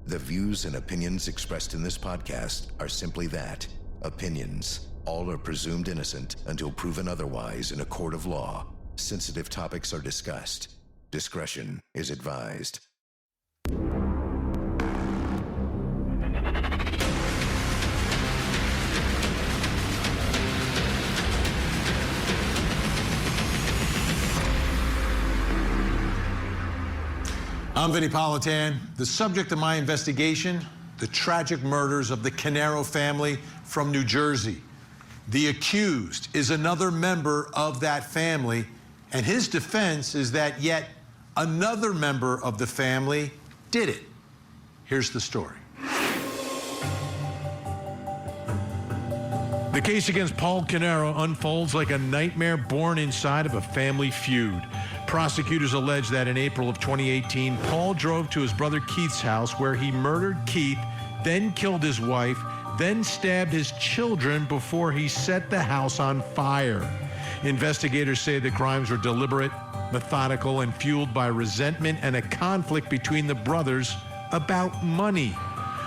The views and opinions expressed in this podcast are simply that, opinions. All are presumed innocent until proven otherwise in a court of law. Sensitive topics are discussed. Discretion is advised. I'm Vinnie Politan. The subject of my investigation, the tragic murders of the Caneiro family from New Jersey. The accused is another member of that family, and his defense is that yet another member of the family did it. Here's the story. The case against Paul Caneiro unfolds like a nightmare born inside of a family feud. Prosecutors allege that in April of 2018, Paul drove to his brother Keith's house where he murdered Keith, then killed his wife, then stabbed his children before he set the house on fire. Investigators say the crimes were deliberate, methodical, and fueled by resentment and a conflict between the brothers about money.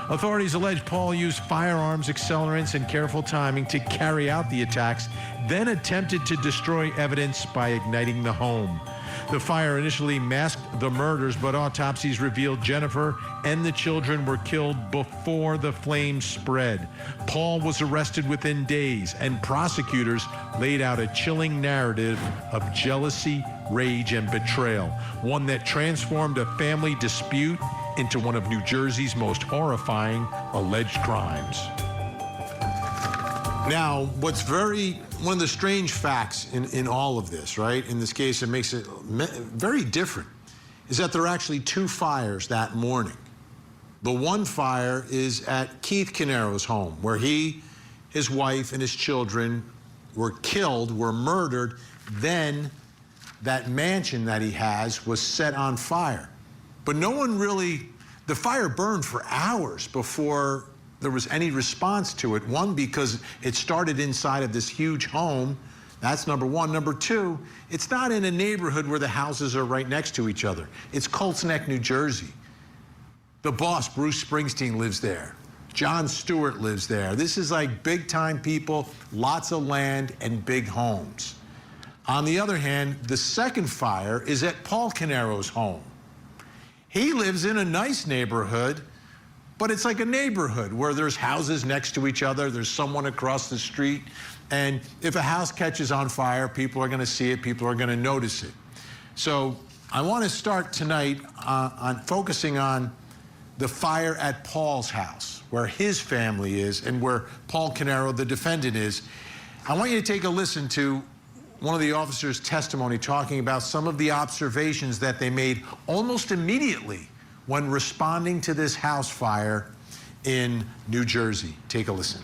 Authorities allege Paul used firearms, accelerants, and careful timing to carry out the attacks, then attempted to destroy evidence by igniting the home. The fire initially masked the murders, but autopsies revealed Jennifer and the children were killed before the flames spread. Paul was arrested within days, and prosecutors laid out a chilling narrative of jealousy, rage, and betrayal, one that transformed a family dispute into one of New Jersey's most horrifying alleged crimes. Now, one of the strange facts in all of this, right, in this case, it makes it very different, is that there are actually two fires that morning. The one fire is at Keith Caneiro's home, where he, his wife, and his children were killed, were murdered. Then that mansion that he has was set on fire. But no one really, the fire burned for hours before there was any response to it. One, because it started inside of this huge home. That's number one. Number two, it's not in a neighborhood where the houses are right next to each other. It's Colts Neck, New Jersey. The boss, Bruce Springsteen, lives there. Jon Stewart lives there. This is like big time people, lots of land and big homes. On the other hand, the second fire is at Paul Caneiro's home. He lives in a nice neighborhood, but it's like a neighborhood where there's houses next to each other, there's someone across the street, and if a house catches on fire, people are going to see it, people are going to notice it. So I want to start tonight on focusing on the fire at Paul's house, where his family is and where Paul Caneiro, the defendant, is. I want you to take a listen to one of the officers' testimony talking about some of the observations that they made almost immediately when responding to this house fire in New Jersey. Take a listen.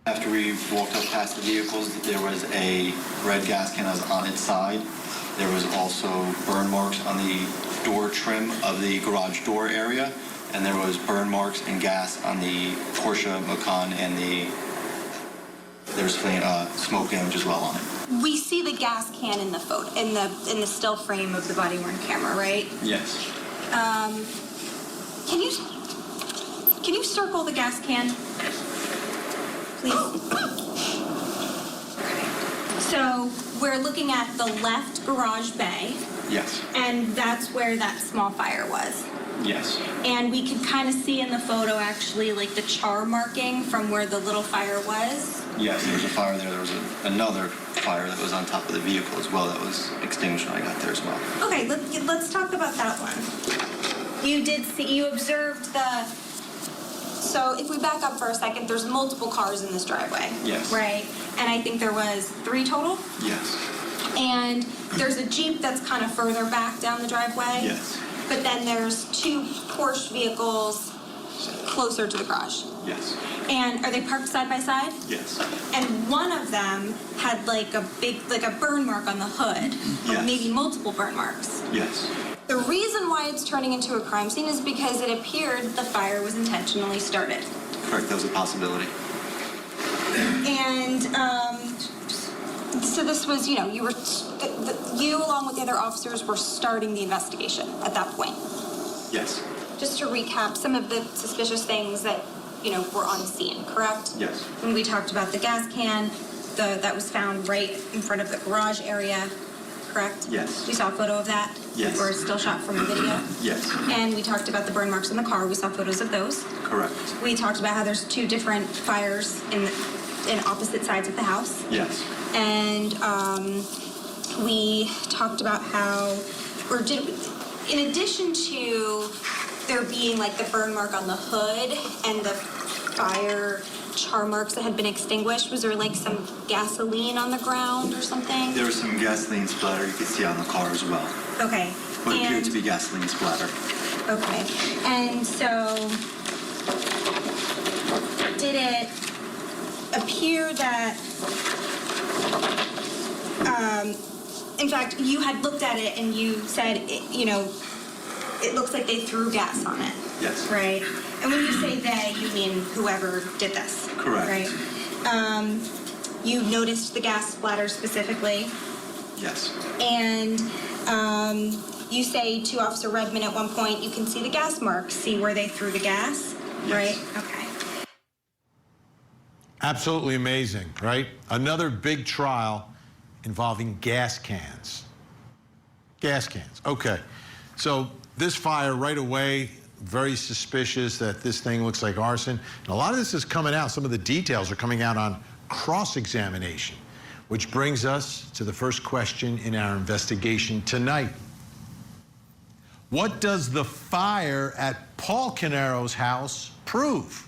After we walked up past the vehicles, there was a red gas can that was on its side. There was also burn marks on the door trim of the garage door area, and there was burn marks and gas on the Porsche Macan, and there's smoke damage as well on it. We see the gas can in the photo, in the still frame of the body-worn camera, right? Yes. Can you circle the gas can, please? So we're looking at the left garage bay. Yes. And that's where that small fire was. Yes. And we could kind of see in the photo actually like the char marking from where the little fire was. Yes, there was a fire there. There was another fire that was on top of the vehicle as well that was extinguished when I got there as well. Okay, let's talk about that one. You observed so if we back up for a second, there's multiple cars in this driveway. Yes. Right? And I think there was 3 total? Yes. And there's a Jeep that's kind of further back down the driveway? Yes. But then there's 2 Porsche vehicles closer to the garage? Yes. And are they parked side by side? Yes. And one of them had like a burn mark on the hood, or yes. maybe multiple burn marks. Yes. The reason why it's turning into a crime scene is because it appeared the fire was intentionally started. Correct, that was a possibility. And so this was, you along with the other officers were starting the investigation at that point. Yes. just to recap some of the suspicious things that, were on scene, correct? Yes. When we talked about the gas can, that was found right in front of the garage area, correct? Yes. We saw a photo of that? Yes. Or still shot from the video? Yes. And we talked about the burn marks in the car. We saw photos of those. Correct. We talked about how there's 2 different fires in opposite sides of the house. Yes. And we talked about how, in addition to there being like the burn mark on the hood and the fire char marks that had been extinguished, was there like some gasoline on the ground or something? There was some gasoline splatter you could see on the car as well. Okay. What appeared to be gasoline splatter. Okay. And so, did it appear that, in fact, you had looked at it and you said, it looks like they threw gas on it. Yes. Right? And when you say they, you mean whoever did this. Correct. Right? You noticed the gas splatter specifically. Yes. And you say to Officer Redmond at one point, you can see the gas marks, see where they threw the gas, Yes. right? Okay. Absolutely amazing, right? Another big trial involving gas cans. Gas cans. Okay. So this fire right away, very suspicious that this thing looks like arson. And a lot of this is coming out. Some of the details are coming out on cross-examination, which brings us to the first question in our investigation tonight. What does the fire at Paul Caneiro's house prove?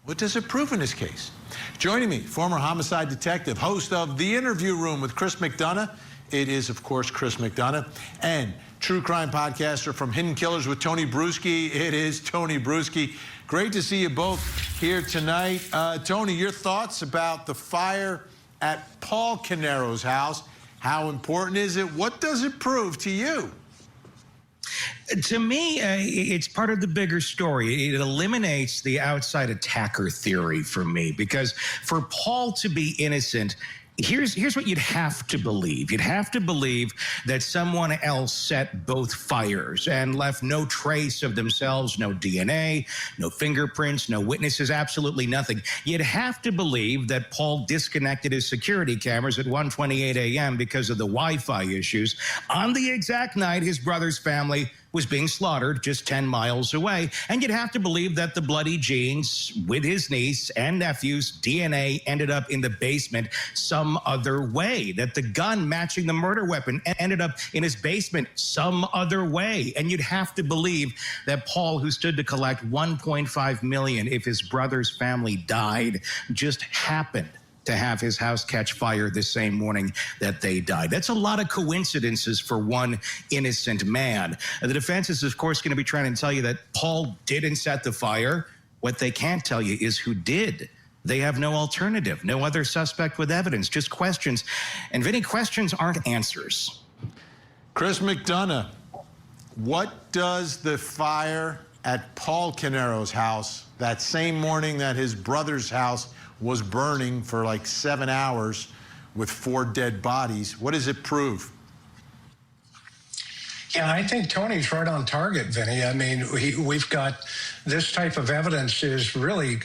What does it prove in this case? Joining me, former homicide detective, host of The Interview Room with Chris McDonough. It is, of course, Chris McDonough. And true crime podcaster from Hidden Killers with Tony Bruschi. It is Tony Bruschi. Great to see you both here tonight. Tony, your thoughts about the fire at Paul Caneiro's house. How important is it? What does it prove to you? To me, it's part of the bigger story. It eliminates the outside attacker theory for me, because for Paul to be innocent, here's what you'd have to believe. You'd have to believe that someone else set both fires and left no trace of themselves, no DNA, no fingerprints, no witnesses, absolutely nothing. You'd have to believe that Paul disconnected his security cameras at 1:28 a.m. because of the Wi-Fi issues on the exact night his brother's family was being slaughtered just 10 miles away. And you'd have to believe that the bloody jeans with his niece and nephew's DNA ended up in the basement some other way, that the gun matching the murder weapon ended up in his basement some other way. And you'd have to believe that Paul, who stood to collect $1.5 million if his brother's family died, just happened to have his house catch fire the same morning that they died. That's a lot of coincidences for one innocent man. The defense is, of course, going to be trying to tell you that Paul didn't set the fire. What they can't tell you is who did. They have no alternative, no other suspect with evidence, just questions. And Vinny, questions aren't answers. Chris McDonough, what does the fire at Paul Caneiro's house that same morning that his brother's house was burning for like 7 hours with 4 dead bodies, what does it prove? Yeah, I think Tony's right on target, Vinny. I mean, we've got this type of evidence is really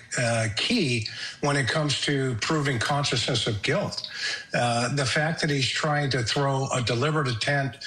key when it comes to proving consciousness of guilt. The fact that he's trying to throw a deliberate intent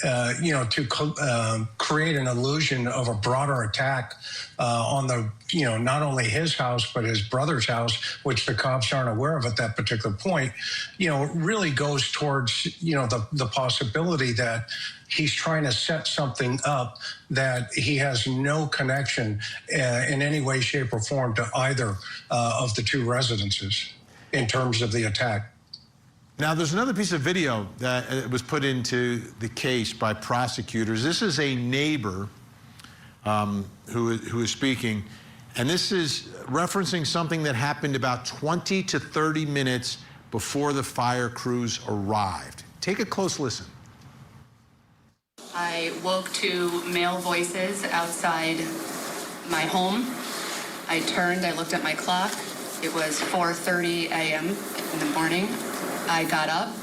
to create an illusion of a broader attack on not only his house, but his brother's house, which the cops aren't aware of at that particular point, really goes towards, the possibility that he's trying to set something up that he has no connection in any way, shape, or form to either of the 2 residences in terms of the attack. Now, there's another piece of video that was put into the case by prosecutors. This is a neighbor who is speaking, and this is referencing something that happened about 20 to 30 minutes before the fire crews arrived. Take a close listen. I woke to male voices outside my home. I turned, I looked at my clock. It was 4:30 a.m. in the morning. I got up,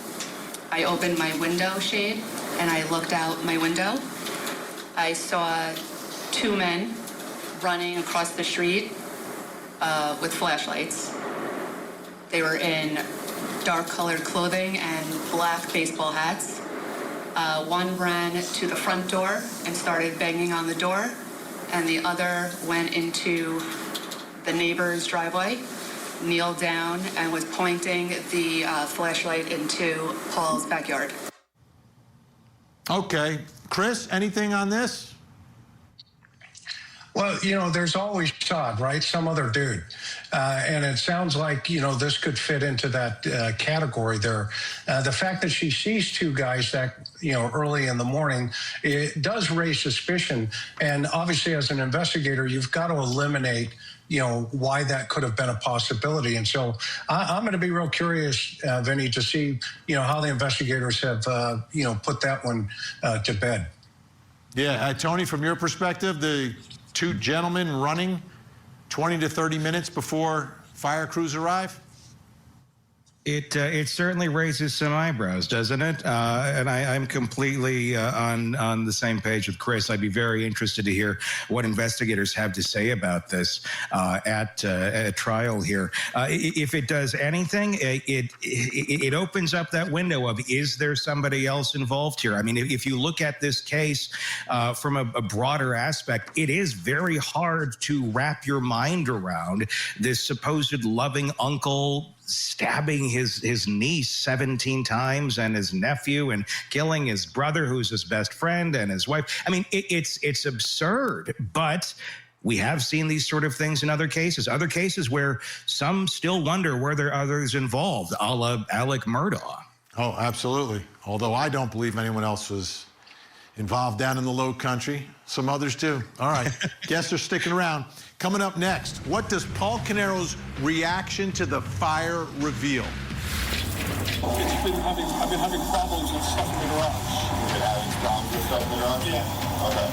I opened my window shade, and I looked out my window. I saw two men running across the street with flashlights. They were in dark-colored clothing and black baseball hats. One ran to the front door and started banging on the door, and the other went into the neighbor's driveway, kneeled down, and was pointing the flashlight into Paul's backyard. Okay. Chris, anything on this? Well, there's always Todd, right? Some other dude. And it sounds like, this could fit into that category there. The fact that she sees two guys that, early in the morning, it does raise suspicion. And obviously, as an investigator, you've got to eliminate, why that could have been a possibility. And so I'm going to be real curious, Vinnie, to see, how the investigators have, put that one to bed. Yeah. Tony, from your perspective, the two gentlemen running 20 to 30 minutes before fire crews arrive? It certainly raises some eyebrows, doesn't it? And I'm completely on the same page with Chris. I'd be very interested to hear what investigators have to say about this at trial here. If it does anything, it opens up that window of, is there somebody else involved here? I mean, if you look at this case from a broader aspect, it is very hard to wrap your mind around this supposed loving uncle stabbing his niece 17 times and his nephew and killing his brother, who's his best friend, and his wife. I mean, it's absurd, but we have seen these sort of things in other cases where some still wonder were there others involved, a la Alec Murdaugh. Oh, absolutely. Although I don't believe anyone else was involved down in the Low Country. Some others do. All right. Guests are sticking around. Coming up next, what does Paul Caneiro's reaction to the fire reveal? I've been having problems with stuff in the garage. You've been having problems with stuff in the garage? Yeah. Okay.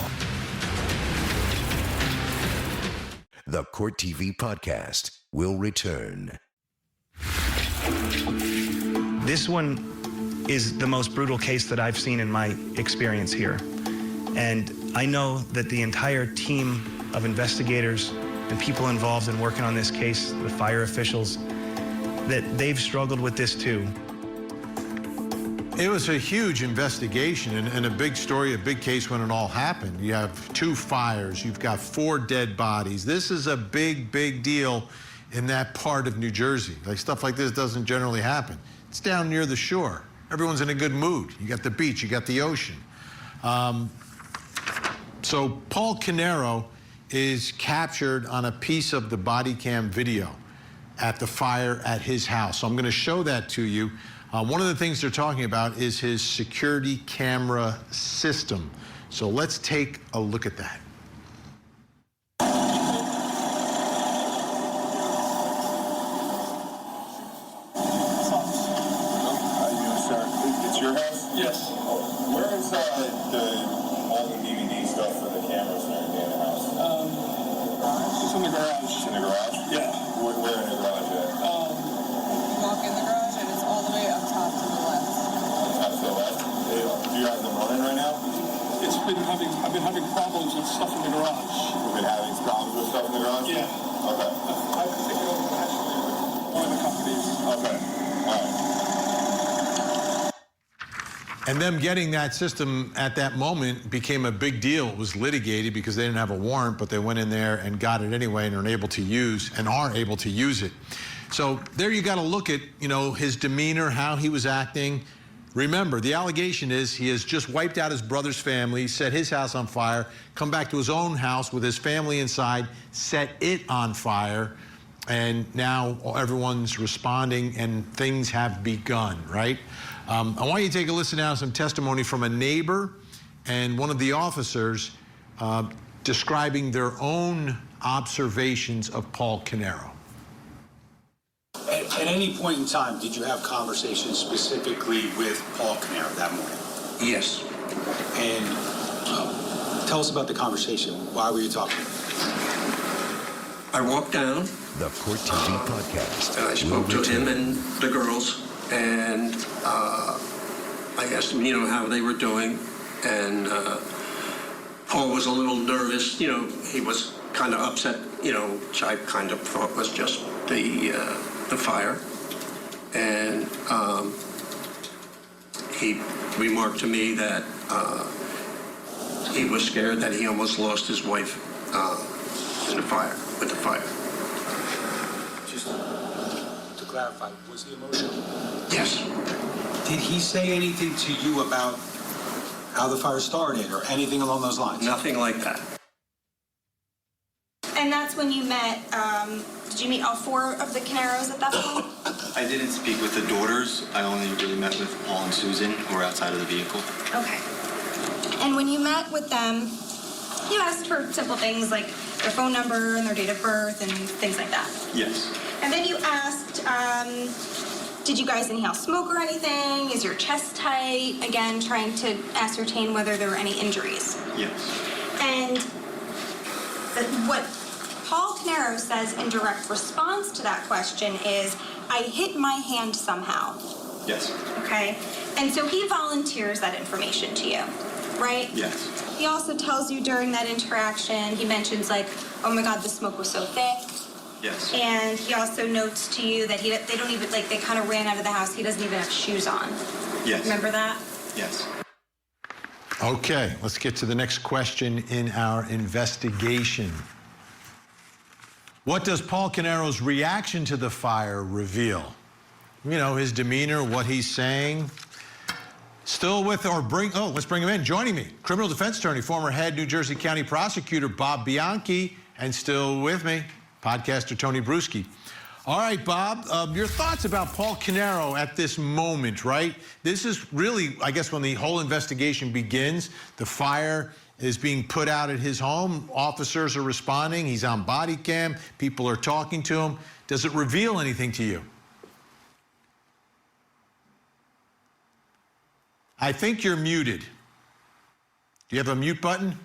The Court TV podcast will return. This one is the most brutal case that I've seen in my experience here. And I know that the entire team of investigators and people involved in working on this case, the fire officials, that they've struggled with this too. It was a huge investigation and a big story, a big case when it all happened. You have 2 fires, you've got 4 dead bodies. This is a big, big deal in that part of New Jersey. Like, stuff like this doesn't generally happen. It's down near the shore. Everyone's in a good mood. You got the beach, you got the ocean. So Paul Caneiro is captured on a piece of the body cam video at the fire at his house. So I'm going to show that to you. One of the things they're talking about is his security camera system. So let's take a look at that. It's your house? Yes. Where is all the DVD stuff for the cameras and everything in the house? It's in the garage. It's in the garage? Yeah. Where in the garage at? You walk in the garage and it's all the way up top to the left. Up to the left? Do you have them running right now? I've been having problems with stuff in the garage. You've been having problems with stuff in the garage? Yeah. Okay. I've been taking over actually with one of the companies. Okay. All right. And them getting that system at that moment became a big deal. It was litigated because they didn't have a warrant, but they went in there and got it anyway and are able to use it. So there you got to look at, his demeanor, how he was acting. Remember, the allegation is he has just wiped out his brother's family, set his house on fire, come back to his own house with his family inside, set it on fire, and now everyone's responding and things have begun, right? I want you to take a listen now to some testimony from a neighbor and one of the officers describing their own observations of Paul Caneiro. At any point in time, did you have conversations specifically with Paul Caneiro that morning? Yes. And tell us about the conversation. Why were you talking? I walked down. The Court TV podcast. And I spoke to him and the girls, and I asked them, how they were doing. And Paul was a little nervous. You know, he was kind of upset, you know, which I kind of thought was just the fire. And he remarked to me that he was scared that he almost lost his wife in the fire, with the fire. Just to clarify, was he emotional? Yes. Did he say anything to you about how the fire started or anything along those lines? Nothing like that. And that's when you met, did you meet all four of the Caneiros at that point? I didn't speak with the daughters. I only really met with Paul and Susan, who were outside of the vehicle. Okay. And when you met with them, you asked for simple things like their phone number and their date of birth and things like that. Yes. And then you asked, did you guys inhale smoke or anything? Is your chest tight? Again, trying to ascertain whether there were any injuries. Yes. And what Paul Caneiro says in direct response to that question is, I hit my hand somehow. Yes. Okay? And so he volunteers that information to you, right? Yes. He also tells you during that interaction, he mentions like, oh my God, the smoke was so thick. Yes. And he also notes to you that they don't even, like, they kind of ran out of the house. He doesn't even have shoes on. Yes. Remember that? Yes. Okay, let's get to the next question in our investigation. What does Paul Caneiro's reaction to the fire reveal? You know, his demeanor, what he's saying. Still with, let's bring him in. Joining me, criminal defense attorney, former head New Jersey County prosecutor Bob Bianchi, and still with me, podcaster Tony Bruschi. All right, Bob, your thoughts about Paul Caneiro at this moment, right? This is really, I guess, when the whole investigation begins. The fire is being put out at his home. Officers are responding. He's on body cam. People are talking to him. Does it reveal anything to you? I think you're muted. Do you have a mute button?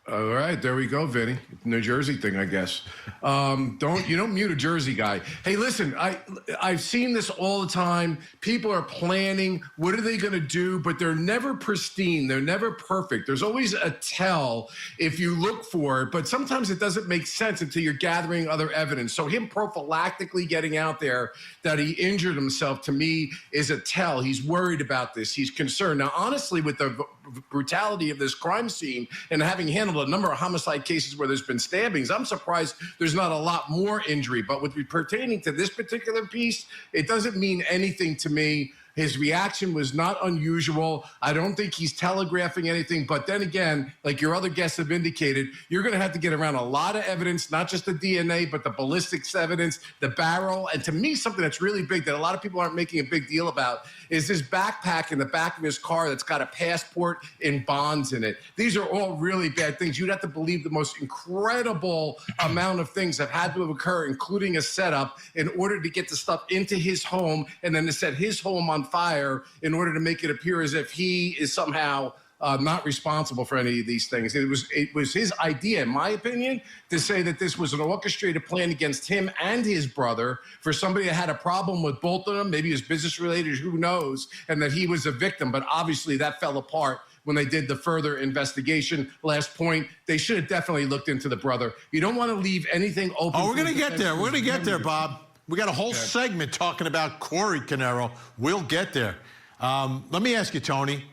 All right, there we go, Vinny. New Jersey thing, I guess. You don't mute a Jersey guy. Hey, listen, I've seen this all the time. People are planning. What are they going to do? But they're never pristine. They're never perfect. There's always a tell if you look for it. But sometimes it doesn't make sense until you're gathering other evidence. So him prophylactically getting out there that he injured himself, to me, is a tell. He's worried about this. He's concerned. Now, honestly, with the brutality of this crime scene and having handled a number of homicide cases where there's been stabbings, I'm surprised there's not a lot more injury. But with pertaining to this particular piece, it doesn't mean anything to me. His reaction was not unusual. I don't think he's telegraphing anything. But then again, like your other guests have indicated, you're going to have to get around a lot of evidence, not just the DNA, but the ballistics evidence, the barrel. And to me, something that's really big that a lot of people aren't making a big deal about is this backpack in the back of his car that's got a passport and bonds in it. These are all really bad things. You'd have to believe the most incredible amount of things have had to occur, including a setup, in order to get the stuff into his home and then to set his home on fire in order to make it appear as if he is somehow not responsible for any of these things. It was his idea, in my opinion, to say that this was an orchestrated plan against him and his brother for somebody that had a problem with both of them, maybe it was business related, who knows, and that he was a victim. But obviously that fell apart when they did the further investigation. Last point, they should have definitely looked into the brother. You don't want to leave anything open. Oh, we're going to get there. We're going to get there, Bob. We got a whole segment talking about Cory Caneiro. We'll get there. Let me ask you, Tony.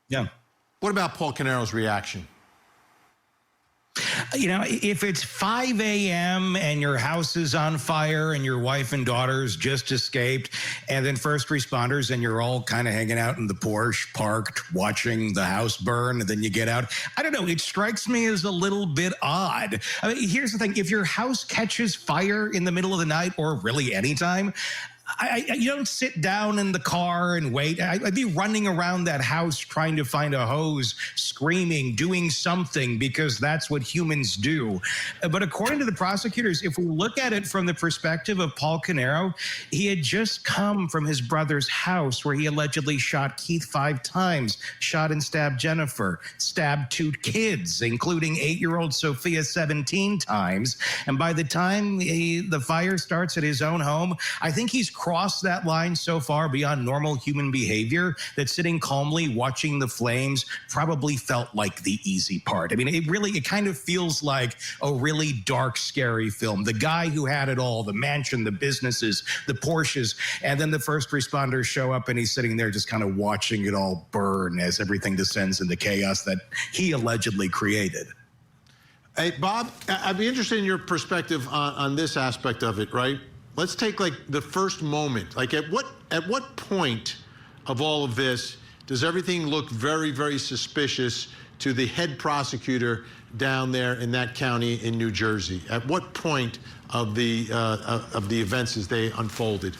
Yeah. What about Paul Caneiro's reaction? You know, if it's 5 a.m. and your house is on fire and your wife and daughters just escaped, and then first responders and you're all kind of hanging out in the Porsche parked watching the house burn, and then you get out. I don't know. It strikes me as a little bit odd. I mean, here's the thing. If your house catches fire in the middle of the night or really anytime, you don't sit down in the car and wait. I'd be running around that house trying to find a hose, screaming, doing something, because that's what humans do. But according to the prosecutors, if we look at it from the perspective of Paul Caneiro, he had just come from his brother's house where he allegedly shot Keith 5 times, shot and stabbed Jennifer, stabbed 2 kids, including 8-year-old Sophia 17 times. And by the time the fire starts at his own home, I think he's crossed that line so far beyond normal human behavior that sitting calmly watching the flames probably felt like the easy part. I mean, it kind of feels like a really dark, scary film. The guy who had it all, the mansion, the businesses, the Porsches, and then the first responders show up and he's sitting there just kind of watching it all burn as everything descends into chaos that he allegedly created. Hey, Bob, I'd be interested in your perspective on this aspect of it, right? Let's take like the first moment. Like at what point of all of this does everything look very, very suspicious to the head prosecutor down there in that county in New Jersey? At what point of the events as they unfolded?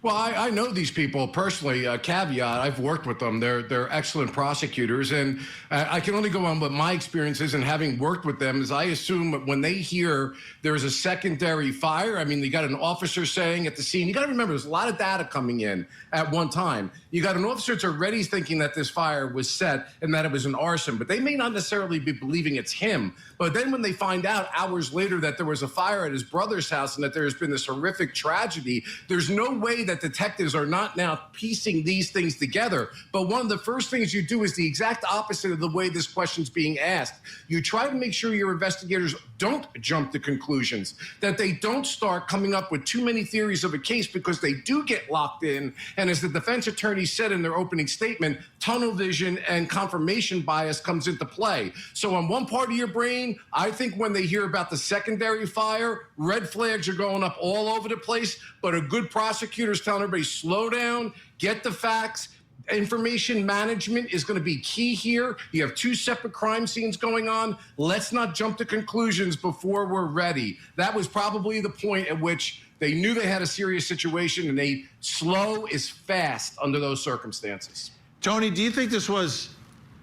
Well, I know these people personally. Caveat: I've worked with them. They're excellent prosecutors, and I can only go on what my experiences and having worked with them is. I assume that when they hear there's a secondary fire, I mean, you got an officer saying at the scene. You got to remember, there's a lot of data coming in at one time. You got an officer that's already thinking that this fire was set and that it was an arson, but they may not necessarily be believing it's him. But then when they find out hours later that there was a fire at his brother's house and that there has been this horrific tragedy, there's no way that detectives are not now piecing these things together. But one of the first things you do is the exact opposite of the way this question's being asked. You try to make sure your investigators don't jump to conclusions, that they don't start coming up with too many theories of a case, because they do get locked in. And as the defense attorney said in their opening statement, tunnel vision and confirmation bias comes into play. So on one part of your brain, I think when they hear about the secondary fire, red flags are going up all over the place, but a good prosecutor is telling everybody, slow down, get the facts. Information management is going to be key here. You have two separate crime scenes going on. Let's not jump to conclusions before we're ready. That was probably the point at which they knew they had a serious situation, and they slow is fast under those circumstances. Tony, do you think this was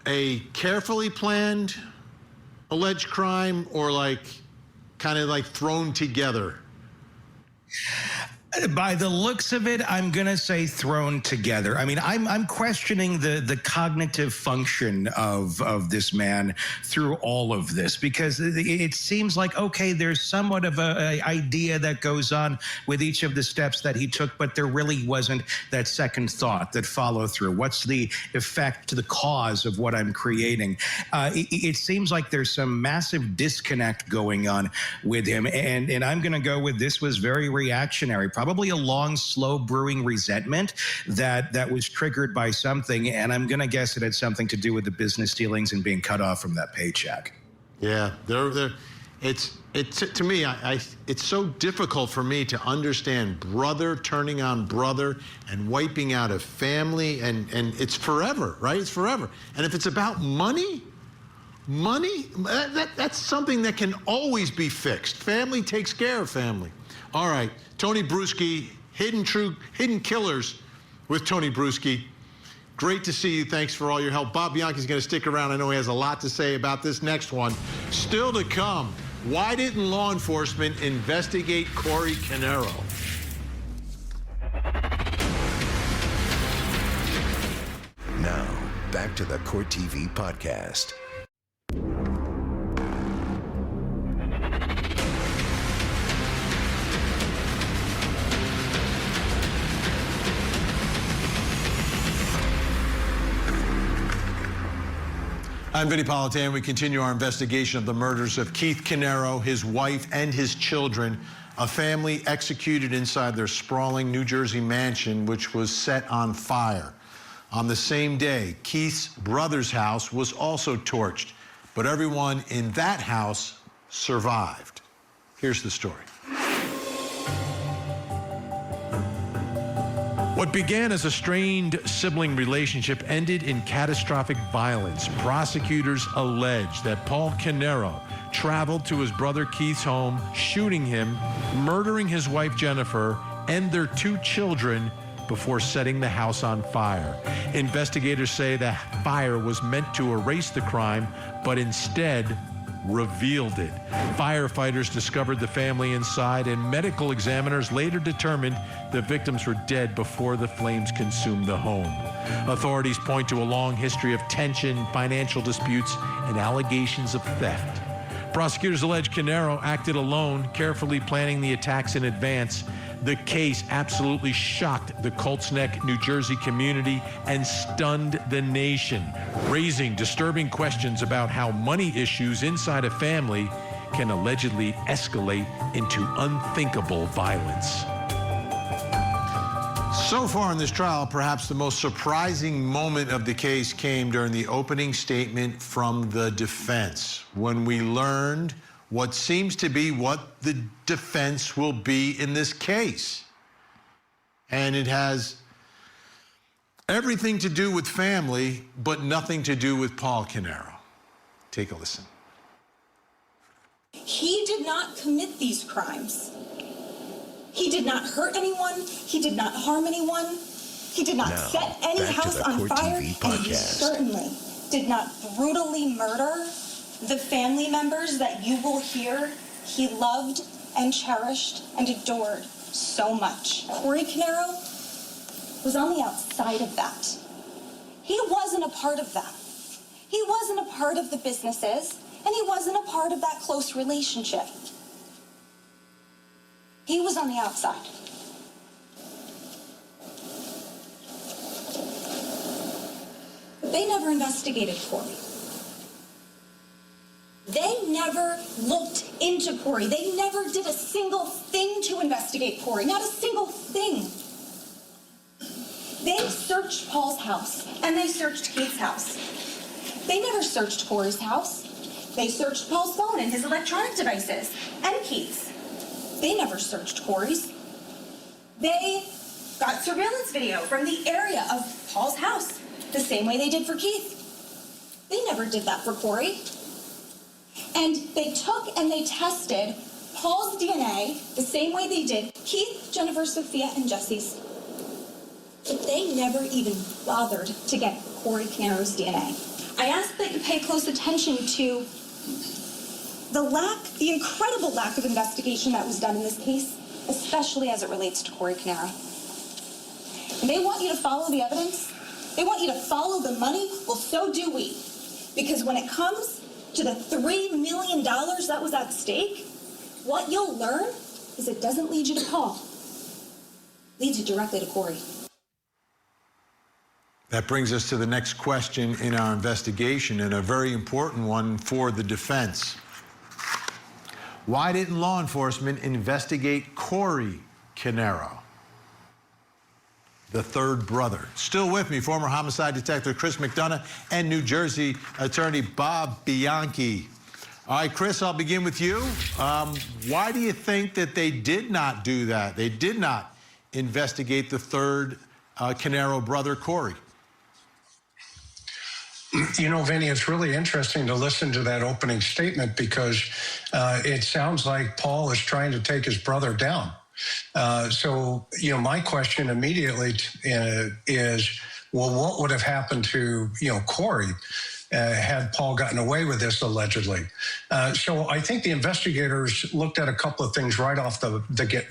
a carefully planned alleged crime, or kind of thrown together? By the looks of it, I'm going to say thrown together. I mean, I'm questioning the cognitive function of this man through all of this, because it seems like, okay, there's somewhat of a idea that goes on with each of the steps that he took, but there really wasn't that second thought, that follow through. What's the effect, the cause of what I'm creating? It seems like there's some massive disconnect going on with him, and I'm going to go with this was very reactionary. Probably a long, slow brewing resentment that was triggered by something, and I'm going to guess it had something to do with the business dealings and being cut off from that paycheck. Yeah, it's to me, it's so difficult for me to understand brother turning on brother and wiping out a family, and it's forever, right? It's forever. And if it's about money, that's something that can always be fixed. Family takes care of family. All right, Tony Bruschi, Hidden Killers with Tony Bruschi. Great to see you. Thanks for all your help. Bob Bianchi's going to stick around. I know he has a lot to say about this next one. Still to come, why didn't law enforcement investigate Cory Caneiro? Now, back to the Court TV podcast. I'm Vinnie Politan. We continue our investigation of the murders of Keith Caneiro, his wife, and his children, a family executed inside their sprawling New Jersey mansion, which was set on fire. On the same day, Keith's brother's house was also torched, but everyone in that house survived. Here's the story. What began as a strained sibling relationship ended in catastrophic violence. Prosecutors allege that Paul Caneiro traveled to his brother Keith's home, shooting him, murdering his wife Jennifer and their two children before setting the house on fire. Investigators say the fire was meant to erase the crime, but instead revealed it. Firefighters discovered the family inside, and medical examiners later determined the victims were dead before the flames consumed the home. Authorities point to a long history of tension, financial disputes, and allegations of theft. Prosecutors allege Caneiro acted alone, carefully planning the attacks in advance. The case absolutely shocked the Colts Neck, New Jersey community and stunned the nation, raising disturbing questions about how money issues inside a family can allegedly escalate into unthinkable violence. So far in this trial, perhaps the most surprising moment of the case came during the opening statement from the defense, when we learned what seems to be what the defense will be in this case. And it has everything to do with family, but nothing to do with Paul Caneiro. Take a listen. He did not commit these crimes. He did not hurt anyone. He did not harm anyone. He did not set any house on fire. And he certainly did not brutally murder the family members that you will hear he loved and cherished and adored so much. Cory Caneiro was on the outside of that. He wasn't a part of that. He wasn't a part of the businesses, and he wasn't a part of that close relationship. He was on the outside. But they never investigated Cory. They never looked into Cory. They never did a single thing to investigate Cory. Not a single thing. They searched Paul's house, and they searched Keith's house. They never searched Cory's house. They searched Paul's phone and his electronic devices, and Keith's. They never searched Cory's. They got surveillance video from the area of Paul's house, the same way they did for Keith. They never did that for Cory. And they took and they tested Paul's DNA the same way they did Keith, Jennifer, Sophia, and Jesse's. But they never even bothered to get Cory Caneiro's DNA. I ask that you pay close attention to the incredible lack of investigation that was done in this case, especially as it relates to Cory Caneiro. And they want you to follow the evidence. They want you to follow the money. Well, so do we. Because when it comes to the $3 million that was at stake, what you'll learn is it doesn't lead you to Paul. It leads you directly to Cory. That brings us to the next question in our investigation, and a very important one for the defense. Why didn't law enforcement investigate Cory Caneiro, the third brother? Still with me, former homicide detective Chris McDonough and New Jersey attorney Bob Bianchi. All right, Chris, I'll begin with you. Why do you think that they did not do that? They did not investigate the third Caneiro brother, Cory. You know, Vinny, it's really interesting to listen to that opening statement because it sounds like Paul is trying to take his brother down. So, you know, my question immediately is, well, what would have happened to, Cory had Paul gotten away with this allegedly? So I think the investigators looked at a couple of things right off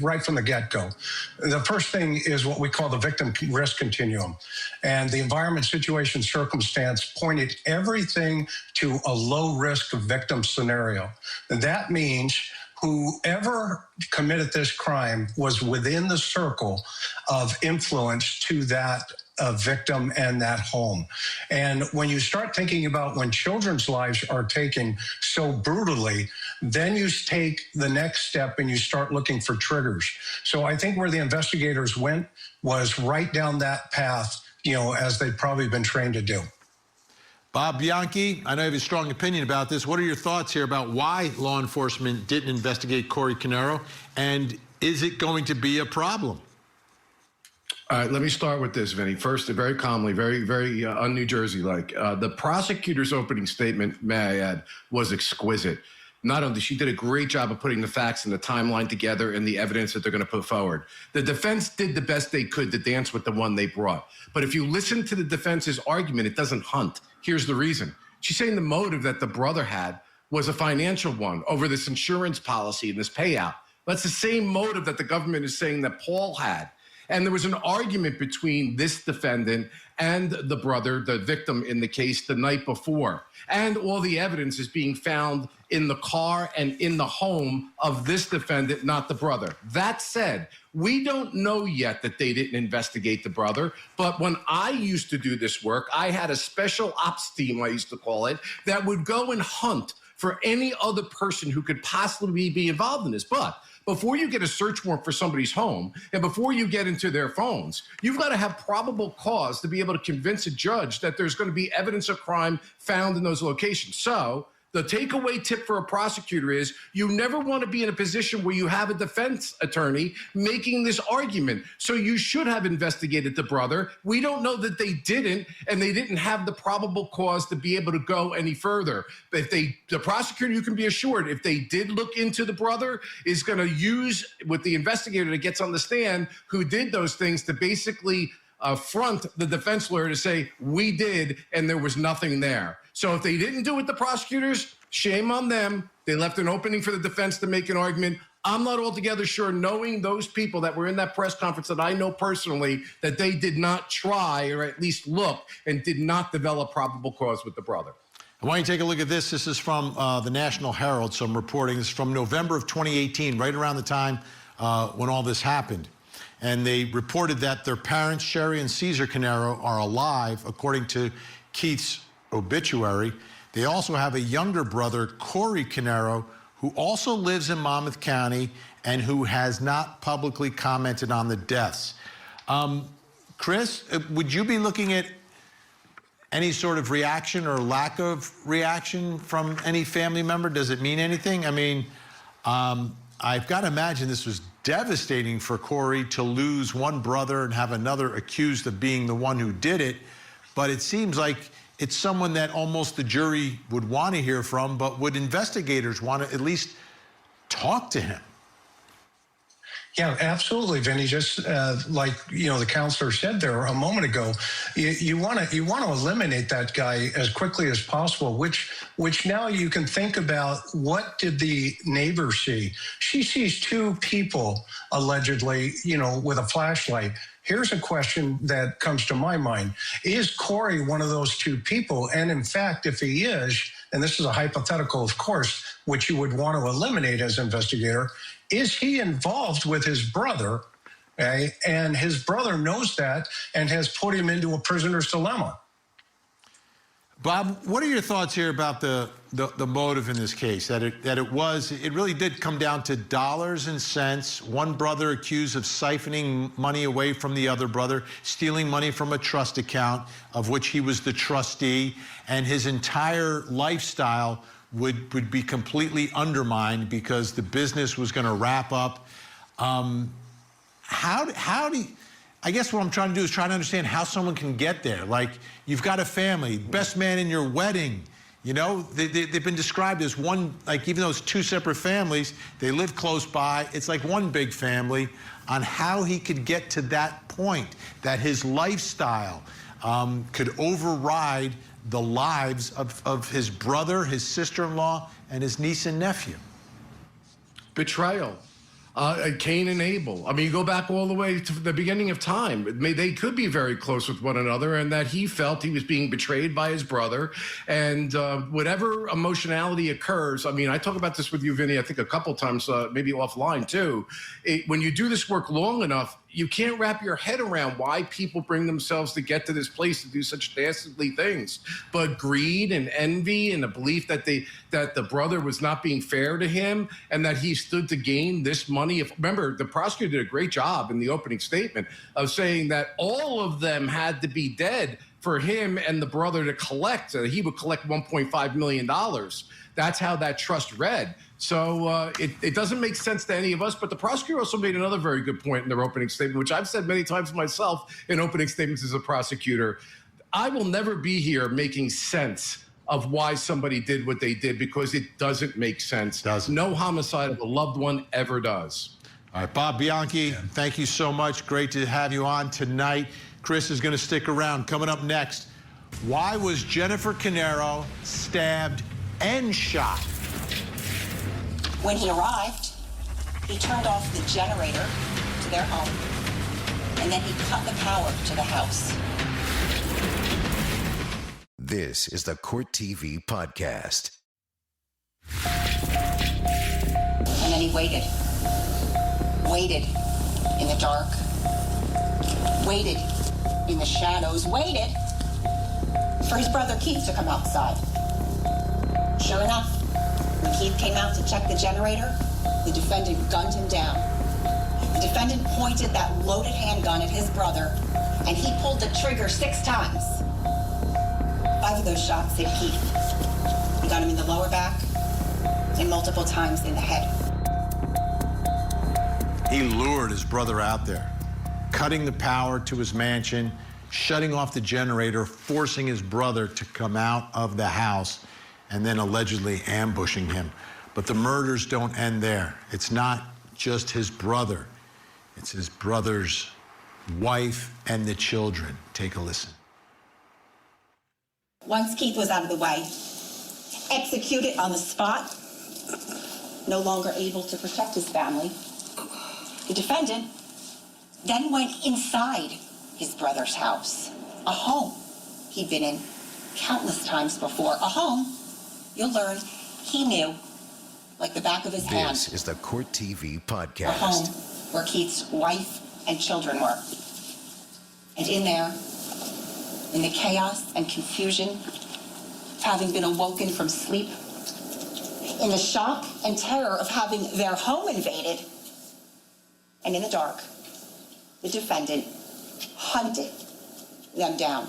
right from the get-go. The first thing is what we call the victim risk continuum. And the environment, situation, circumstance pointed everything to a low-risk victim scenario. And that means whoever committed this crime was within the circle of influence to that victim and that home. And when you start thinking about when children's lives are taken so brutally, then you take the next step and you start looking for triggers. So I think where the investigators went was right down that path, as they've probably been trained to do. Bob Bianchi, I know you have a strong opinion about this. What are your thoughts here about why law enforcement didn't investigate Cory Caneiro, and is it going to be a problem? All right, let me start with this, Vinny. First, very calmly, very, very un-New Jersey-like. The prosecutor's opening statement, may I add, was exquisite. Not only she did a great job of putting the facts and the timeline together and the evidence that they're going to put forward. The defense did the best they could to dance with the one they brought. But if you listen to the defense's argument, it doesn't hunt. Here's the reason. She's saying the motive that the brother had was a financial one over this insurance policy and this payout. That's the same motive that the government is saying that Paul had. And there was an argument between this defendant and the brother, the victim in the case, the night before. And all the evidence is being found in the car and in the home of this defendant, not the brother. That said, we don't know yet that they didn't investigate the brother, but when I used to do this work, I had a special ops team, I used to call it, that would go and hunt for any other person who could possibly be involved in this. But before you get a search warrant for somebody's home and before you get into their phones, you've got to have probable cause to be able to convince a judge that there's going to be evidence of crime found in those locations. So the takeaway tip for a prosecutor is you never want to be in a position where you have a defense attorney making this argument. So you should have investigated the brother. We don't know that they didn't, and they didn't have the probable cause to be able to go any further. But if the prosecutor, you can be assured, if they did look into the brother, is going to use with the investigator that gets on the stand who did those things to basically front the defense lawyer to say, we did, and there was nothing there. So if they didn't do it, the prosecutors, shame on them. They left an opening for the defense to make an argument. I'm not altogether sure, knowing those people that were in that press conference that I know personally, that they did not try or at least look and did not develop probable cause with the brother. I want you to take a look at this. This is from the National Herald, some reporting. This is from November of 2018, right around the time when all this happened. And they reported that their parents, Sherry and Cesar Caneiro, are alive, according to Keith's obituary. They also have a younger brother, Cory Caneiro, who also lives in Monmouth County and who has not publicly commented on the deaths. Chris, would you be looking at any sort of reaction or lack of reaction from any family member? Does it mean anything? I mean, I've got to imagine this was devastating for Cory to lose one brother and have another accused of being the one who did it. But it seems like it's someone that almost the jury would want to hear from, but would investigators want to at least talk to him? Yeah, absolutely, Vinny. Just like the counselor said there a moment ago, you want to eliminate that guy as quickly as possible. Which now you can think about, what did the neighbor see? She sees two people allegedly, with a flashlight. Here's a question that comes to my mind. Is Cory one of those two people? And in fact, if he is, and this is a hypothetical, of course, which you would want to eliminate as investigator, is he involved with his brother? Okay? And his brother knows that and has put him into a prisoner's dilemma. Bob, what are your thoughts here about the motive in this case? That it really did come down to dollars and cents. One brother accused of siphoning money away from the other brother, stealing money from a trust account of which he was the trustee, and his entire lifestyle would be completely undermined because the business was going to wrap up. How do you, I guess what I'm trying to do is try to understand how someone can get there. Like, you've got a family, best man in your wedding. They've been described as one, like, even though it's two separate families, they live close by. It's like one big family. On how he could get to that point, that his lifestyle could override the lives of his brother, his sister-in-law, and his niece and nephew. Betrayal. Cain and Abel. I mean, you go back all the way to the beginning of time. They could be very close with one another, and that he felt he was being betrayed by his brother. And whatever emotionality occurs, I mean, I talk about this with you, Vinny, I think a couple times, maybe offline too. When you do this work long enough, you can't wrap your head around why people bring themselves to get to this place to do such dastardly things. But greed and envy and the belief that the brother was not being fair to him and that he stood to gain this money. Remember, the prosecutor did a great job in the opening statement of saying that all of them had to be dead for him and the brother to collect. He would collect $1.5 million. That's how that trust read. So it doesn't make sense to any of us, but the prosecutor also made another very good point in their opening statement, which I've said many times myself in opening statements as a prosecutor. I will never be here making sense of why somebody did what they did, because it doesn't make sense. No homicide of a loved one ever does. All right, Bob Bianchi, thank you so much. Great to have you on tonight. Chris is going to stick around. Coming up next, why was Jennifer Caneiro stabbed and shot? When he arrived, he turned off the generator to their home, and then he cut the power to the house. This is the Court TV Podcast. And then he waited in the dark, waited in the shadows, waited for his brother Keith to come outside. Sure enough, when Keith came out to check the generator, the defendant gunned him down. The defendant pointed that loaded handgun at his brother, and he pulled the trigger 6 times. 5 of those shots hit Keith. He got him in the lower back and multiple times in the head. He lured his brother out there, cutting the power to his mansion, shutting off the generator, forcing his brother to come out of the house, and then allegedly ambushing him. But the murders don't end there. It's not just his brother. It's his brother's wife and the children. Take a listen. Once Keith was out of the way, executed on the spot, no longer able to protect his family, the defendant then went inside his brother's house, a home he'd been in countless times before, a home you'll learn he knew like the back of his hand. This is the Court TV A home Podcast. where Keith's wife and children were. And in there, in the chaos and confusion of having been awoken from sleep, in the shock and terror of having their home invaded, and in the dark, the defendant hunted them down.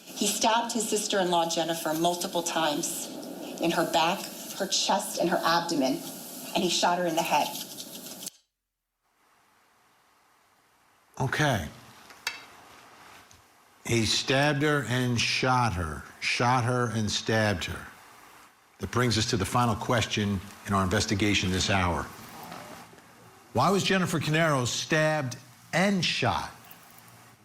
He stabbed his sister-in-law, Jennifer, multiple times in her back, her chest, and her abdomen, and he shot her in the head. Okay. He stabbed her and shot her and stabbed her. That brings us to the final question in our investigation this hour. Why was Jennifer Caneiro stabbed and shot?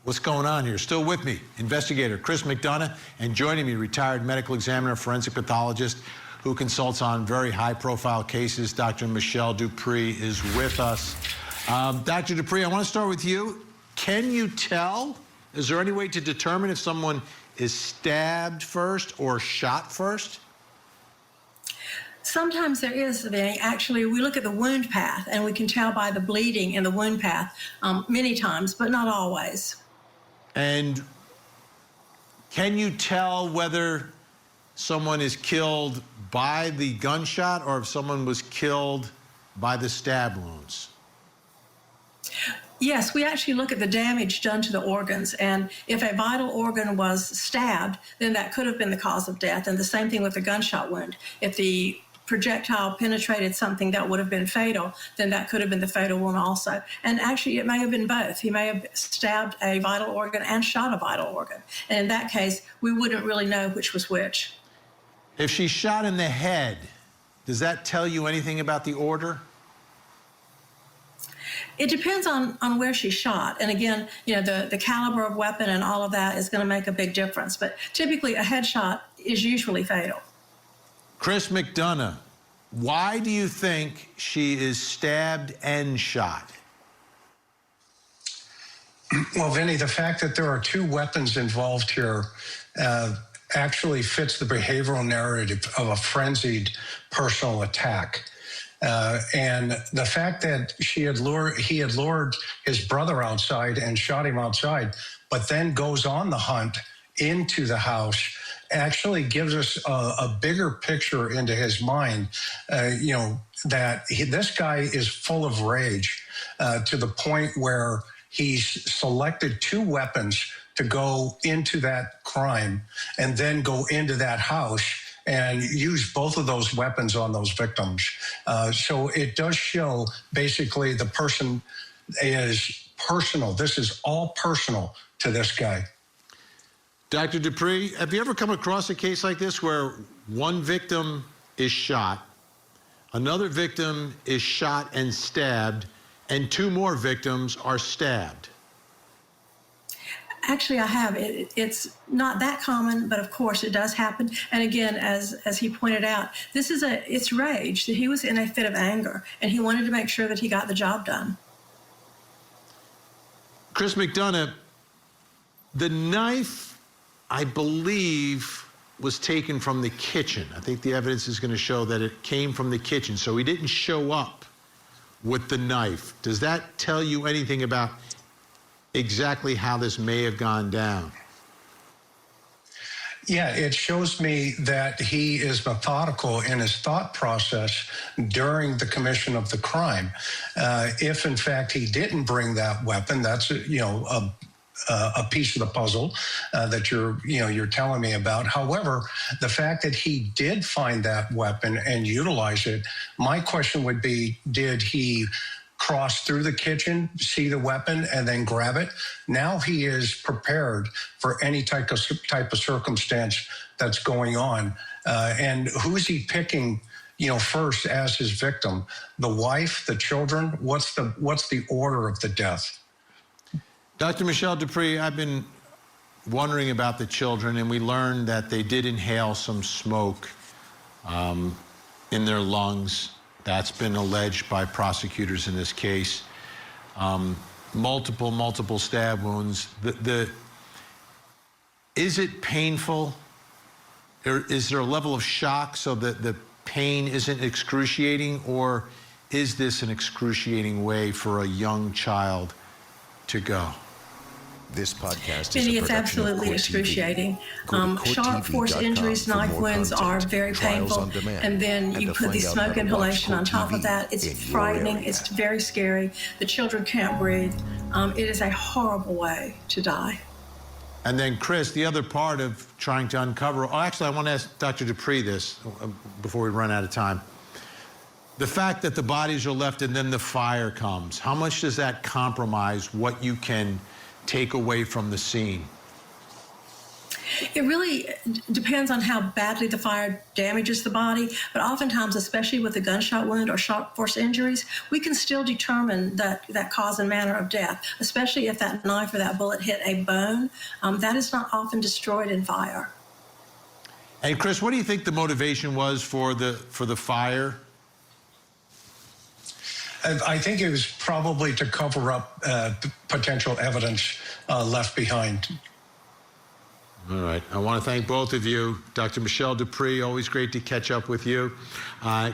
What's going on here? Still with me, investigator Chris McDonough, and joining me, retired medical examiner, forensic pathologist who consults on very high-profile cases, Dr. Michelle Dupree is with us. Dr. Dupree, I want to start with you. Can you tell? Is there any way to determine if someone is stabbed first or shot first? Sometimes there is, Vinnie. Actually, we look at the wound path, and we can tell by the bleeding in the wound path many times, but not always. And can you tell whether someone is killed by the gunshot or if someone was killed by the stab wounds? Yes, we actually look at the damage done to the organs, and if a vital organ was stabbed, then that could have been the cause of death, and the same thing with a gunshot wound. If the projectile penetrated something that would have been fatal, then that could have been the fatal wound also. And actually, it may have been both. He may have stabbed a vital organ and shot a vital organ. And in that case, we wouldn't really know which was which. If she's shot in the head, does that tell you anything about the order? It depends on where she's shot. And again, you know, the caliber of weapon and all of that is going to make a big difference. But typically, a headshot is usually fatal. Chris McDonough, why do you think she is stabbed and shot? Well, Vinnie, the fact that there are 2 weapons involved here actually fits the behavioral narrative of a frenzied personal attack. And the fact that he had lured his brother outside and shot him outside, but then goes on the hunt into the house, actually gives us a bigger picture into his mind, that this guy is full of rage to the point where he's selected 2 weapons to go into that crime and then go into that house and use both of those weapons on those victims. So it does show basically the person is personal. This is all personal to this guy. Dr. Dupree, have you ever come across a case like this where one victim is shot, another victim is shot and stabbed, and 2 more victims are stabbed? Actually, I have. It's not that common, but of course it does happen. And again, as he pointed out, it's rage. That he was in a fit of anger, and he wanted to make sure that he got the job done. Chris McDonough, the knife I believe, was taken from the kitchen. I think the evidence is going to show that it came from the kitchen. So he didn't show up with the knife. Does that tell you anything about exactly how this may have gone down? Yeah, it shows me that he is methodical in his thought process during the commission of the crime. If in fact he didn't bring that weapon, that's a piece of the puzzle that you're telling me about. However, the fact that he did find that weapon and utilize it, my question would be, did he cross through the kitchen, see the weapon, and then grab it? Now he is prepared for any type of circumstance that's going on. And who's he picking, first as his victim? The wife, the children? What's the order of the death? Dr. Michelle Dupree, I've been wondering about the children, and we learned that they did inhale some smoke in their lungs. That's been alleged by prosecutors in this case. Multiple stab wounds. Is it painful? Or is there a level of shock so that the pain isn't excruciating, or is this an excruciating way for a young child to go? This podcast Vinnie, is a it's production absolutely of excruciating. Go to Sharp force injuries, knife wounds are very painful. And then you put the smoke inhalation on top of that. It's frightening. It's very scary. The children can't breathe. It is a horrible way to die. And then, Chris, the other part of trying to uncover, actually, I want to ask Dr. Dupree this before we run out of time. The fact that the bodies are left and then the fire comes, how much does that compromise what you can take away from the scene? It really depends on how badly the fire damages the body, but oftentimes, especially with a gunshot wound or sharp force injuries, we can still determine that cause and manner of death, especially if that knife or that bullet hit a bone. That is not often destroyed in fire. And Chris, what do you think the motivation was for the fire? I think it was probably to cover up potential evidence left behind. All right. I want to thank both of you. Dr. Michelle Dupree, always great to catch up with you.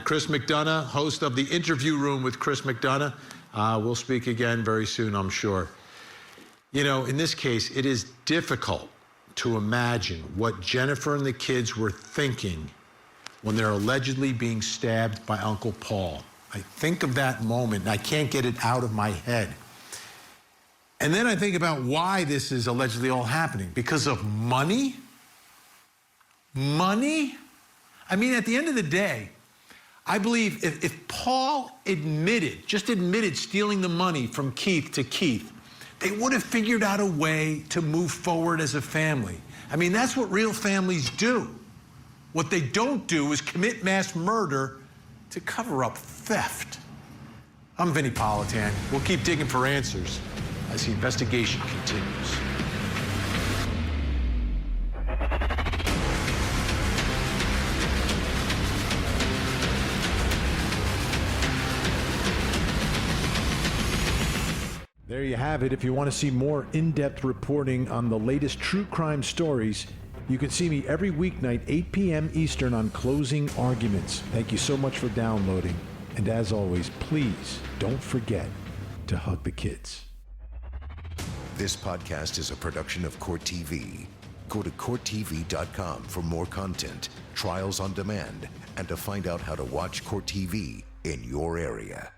Chris McDonough, host of The Interview Room with Chris McDonough. We'll speak again very soon, I'm sure. In this case, it is difficult to imagine what Jennifer and the kids were thinking when they're allegedly being stabbed by Uncle Paul. I think of that moment, and I can't get it out of my head. And then I think about why this is allegedly all happening. Because of money? Money? I mean, at the end of the day, I believe if Paul just admitted stealing the money from Keith to Keith, they would have figured out a way to move forward as a family. I mean, that's what real families do. What they don't do is commit mass murder to cover up theft. I'm Vinnie Politan. We'll keep digging for answers as the investigation continues. There you have it. If you want to see more in-depth reporting on the latest true crime stories, you can see me every weeknight, 8 p.m. Eastern on Closing Arguments. Thank you so much for downloading. And as always, please don't forget to hug the kids. This podcast is a production of Court TV. Go to CourtTV.com for more content, trials on demand, and to find out how to watch Court TV in your area.